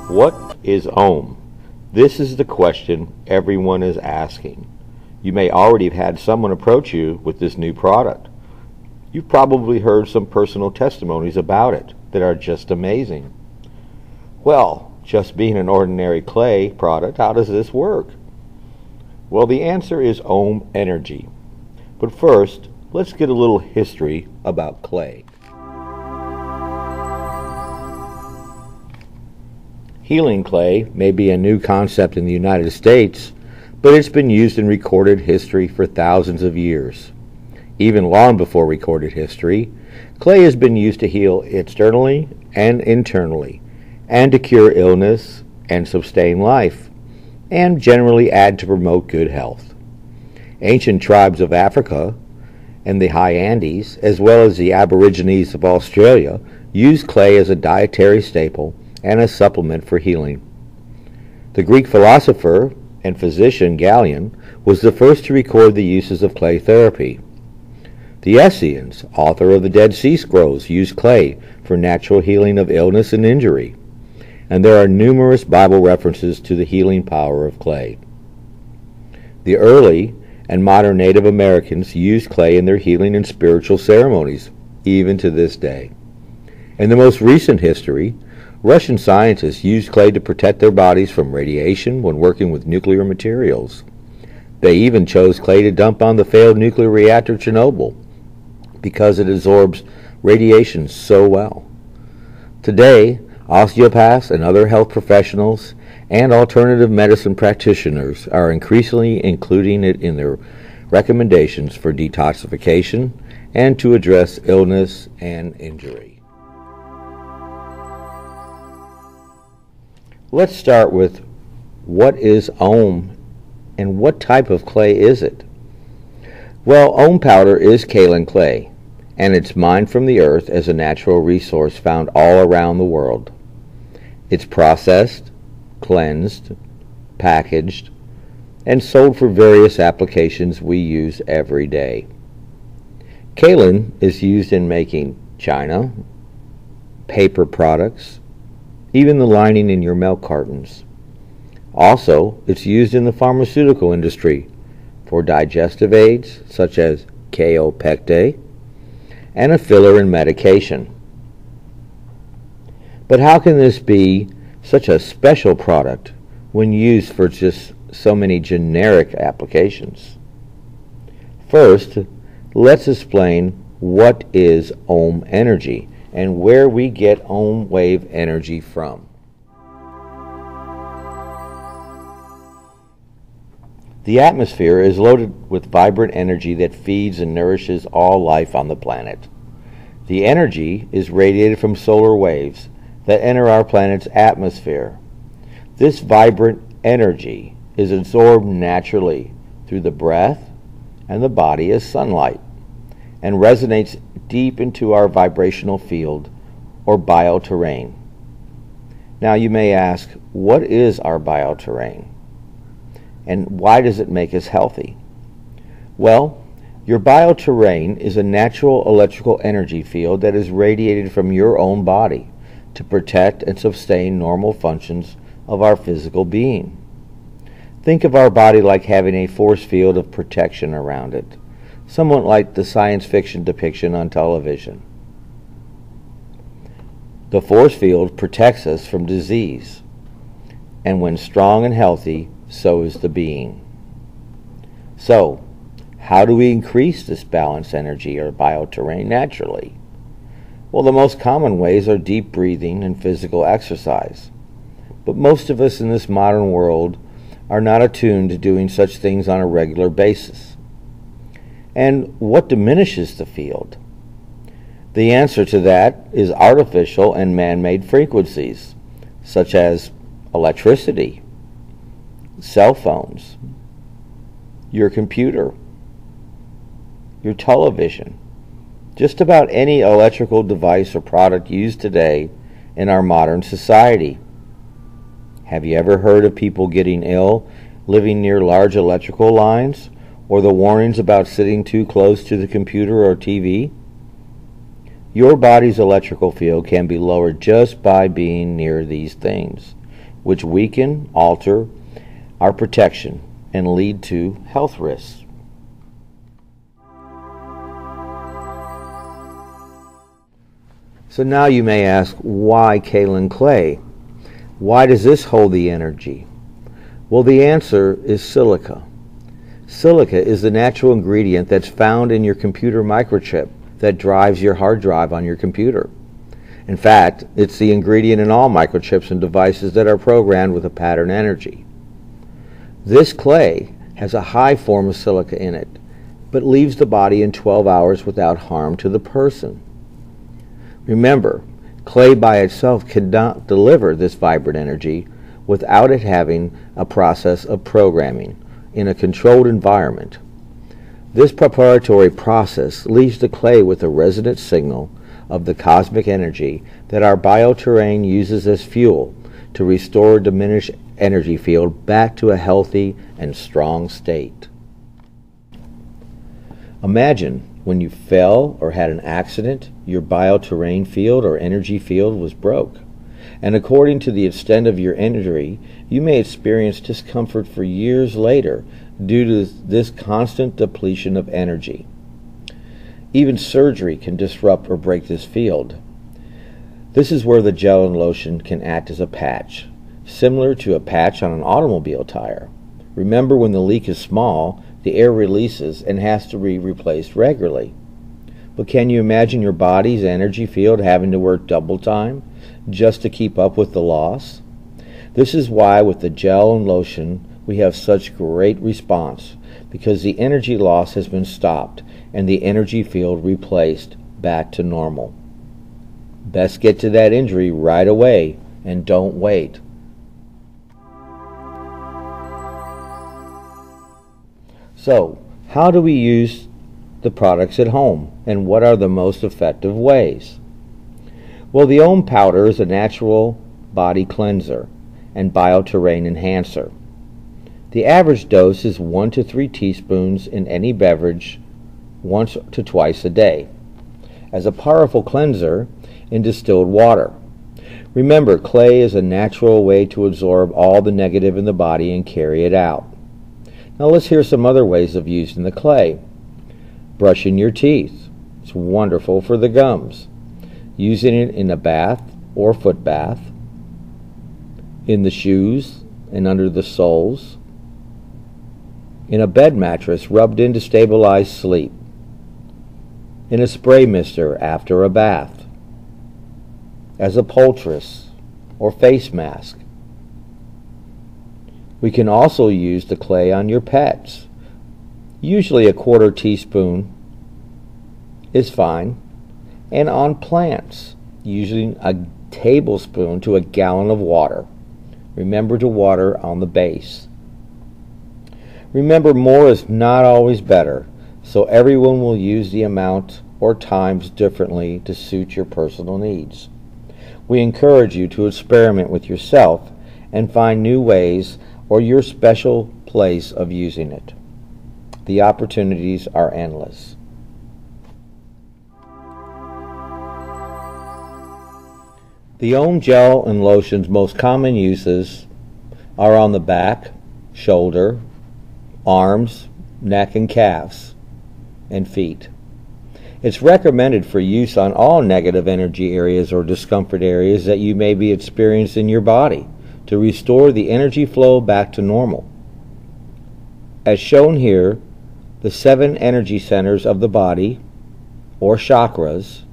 What is ohm? This is the question everyone is asking. You may already have had someone approach you with this new product. You've probably heard some personal testimonies about it that are just amazing. Well, just being an ordinary clay product, how does this work? Well, the answer is ohm energy. But first, let's get a little history about clay. Healing clay may be a new concept in the United States, but it's been used in recorded history for thousands of years. Even long before recorded history, clay has been used to heal externally and internally, and to cure illness and sustain life, and generally add to promote good health. Ancient tribes of Africa and the high Andes, as well as the Aborigines of Australia, used clay as a dietary staple and a supplement for healing. The Greek philosopher and physician Galen was the first to record the uses of clay therapy. The Essenes, author of the Dead Sea Scrolls, used clay for natural healing of illness and injury, and there are numerous Bible references to the healing power of clay. The early and modern Native Americans used clay in their healing and spiritual ceremonies, even to this day. In the most recent history, Russian scientists used clay to protect their bodies from radiation when working with nuclear materials. They even chose clay to dump on the failed nuclear reactor Chernobyl because it absorbs radiation so well. Today, osteopaths and other health professionals and alternative medicine practitioners are increasingly including it in their recommendations for detoxification and to address illness and injury. Let's start with what is ohm and what type of clay is it? Well, ohm powder is kaolin clay, and it's mined from the earth as a natural resource found all around the world. It's processed, cleansed, packaged, and sold for various applications we use every day. Kaolin is used in making china, paper products, even the lining in your milk cartons. Also, it's used in the pharmaceutical industry for digestive aids such as Kaopectate and a filler in medication. But how can this be such a special product when used for just so many generic applications? First, let's explain what is ohm energy and where we get ohm wave energy from. The atmosphere is loaded with vibrant energy that feeds and nourishes all life on the planet. The energy is radiated from solar waves that enter our planet's atmosphere. This vibrant energy is absorbed naturally through the breath and the body as sunlight and resonates deep into our vibrational field or bioterrain. Now you may ask, what is our bioterrain? And why does it make us healthy? Well, your bioterrain is a natural electrical energy field that is radiated from your own body to protect and sustain normal functions of our physical being. Think of our body like having a force field of protection around it, somewhat like the science fiction depiction on television. The force field protects us from disease, and when strong and healthy, so is the being. So, how do we increase this balanced energy or bioterrain naturally? Well, the most common ways are deep breathing and physical exercise. But most of us in this modern world are not attuned to doing such things on a regular basis. And what diminishes the field? The answer to that is artificial and man-made frequencies, such as electricity, cell phones, your computer, your television, just about any electrical device or product used today in our modern society. Have you ever heard of people getting ill living near large electrical lines, or the warnings about sitting too close to the computer or TV? Your body's electrical field can be lowered just by being near these things. which weaken, alter our protection, and lead to health risks. So now you may ask, why kaolin clay? Why does this hold the energy? Well, the answer is silica. Silica is the natural ingredient that's found in your computer microchip that drives your hard drive on your computer. In fact, it's the ingredient in all microchips and devices that are programmed with a pattern energy. This clay has a high form of silica in it, but leaves the body in 12 hours without harm to the person. Remember, clay by itself cannot deliver this vibrant energy without it having a process of programming in a controlled environment. This preparatory process leaves the clay with a resonant signal of the cosmic energy that our bioterrain uses as fuel to restore diminished energy field back to a healthy and strong state. Imagine when you fell or had an accident, your bioterrain field or energy field was broke. And according to the extent of your injury, you may experience discomfort for years later due to this constant depletion of energy. Even surgery can disrupt or break this field. This is where the gel and lotion can act as a patch, similar to a patch on an automobile tire. Remember, when the leak is small, the air releases and has to be replaced regularly. But can you imagine your body's energy field having to work double time just to keep up with the loss? This is why with the gel and lotion we have such great response, because the energy loss has been stopped and the energy field replaced back to normal. Best get to that injury right away and don't wait. So, how do we use the products at home, and what are the most effective ways? Well, the Om powder is a natural body cleanser and bioterrain enhancer. The average dose is 1 to 3 teaspoons in any beverage once to twice a day, as a powerful cleanser in distilled water. Remember, clay is a natural way to absorb all the negative in the body and carry it out. Now let's hear some other ways of using the clay. Brushing your teeth. It's wonderful for the gums. Using it in a bath or foot bath, in the shoes and under the soles, in a bed mattress rubbed in to stabilize sleep, in a spray mister after a bath, as a poultice or face mask. We can also use the clay on your pets. Usually a 1/4 teaspoon is fine, and on plants, using a tablespoon to a gallon of water. Remember to water on the base. Remember, more is not always better, so everyone will use the amount or times differently to suit your personal needs. We encourage you to experiment with yourself and find new ways or your special place of using it. The opportunities are endless. The Om gel and lotion's most common uses are on the back, shoulder, arms, neck and calves, and feet. It's recommended for use on all negative energy areas or discomfort areas that you may be experiencing in your body to restore the energy flow back to normal. As shown here, the 7 energy centers of the body, or chakras,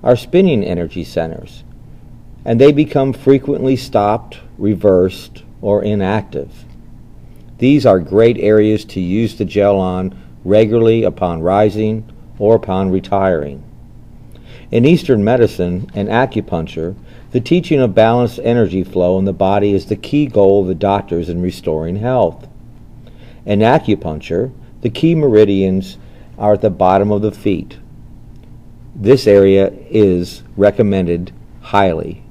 are spinning energy centers, and they become frequently stopped, reversed, or inactive. These are great areas to use the gel on regularly upon rising or upon retiring. In Eastern medicine and acupuncture, the teaching of balanced energy flow in the body is the key goal of the doctors in restoring health. In acupuncture, the key meridians are at the bottom of the feet. This area is recommended highly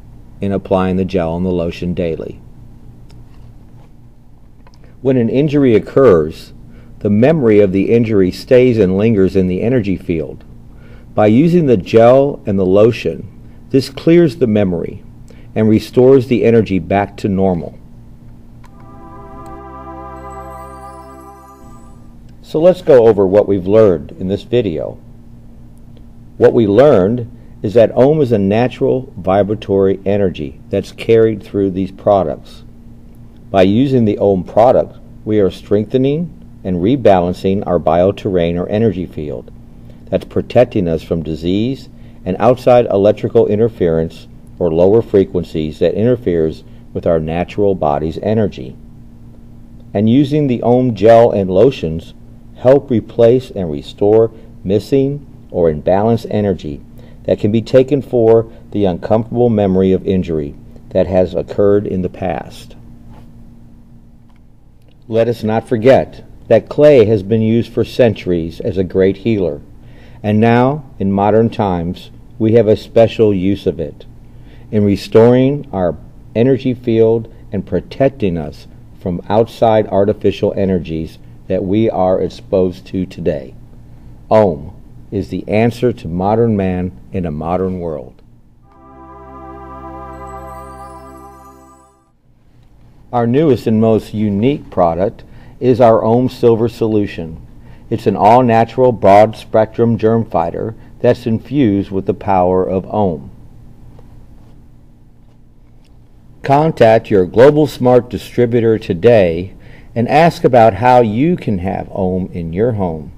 in applying the gel and the lotion daily. When an injury occurs, the memory of the injury stays and lingers in the energy field. By using the gel and the lotion, this clears the memory and restores the energy back to normal. So let's go over what we've learned in this video. What we learned is that Ohm is a natural vibratory energy that's carried through these products. By using the Ohm product, we are strengthening and rebalancing our bioterrain or energy field that's protecting us from disease and outside electrical interference or lower frequencies that interferes with our natural body's energy. And using the Ohm gel and lotions help replace and restore missing or imbalanced energy that can be taken for the uncomfortable memory of injury that has occurred in the past. Let us not forget that clay has been used for centuries as a great healer, and now, in modern times, we have a special use of it in restoring our energy field and protecting us from outside artificial energies that we are exposed to today. Ohm is the answer to modern man in a modern world. Our newest and most unique product is our Ohm Silver Solution. It's an all-natural broad-spectrum germ fighter that's infused with the power of Ohm. Contact your Global Smart distributor today and ask about how you can have Ohm in your home.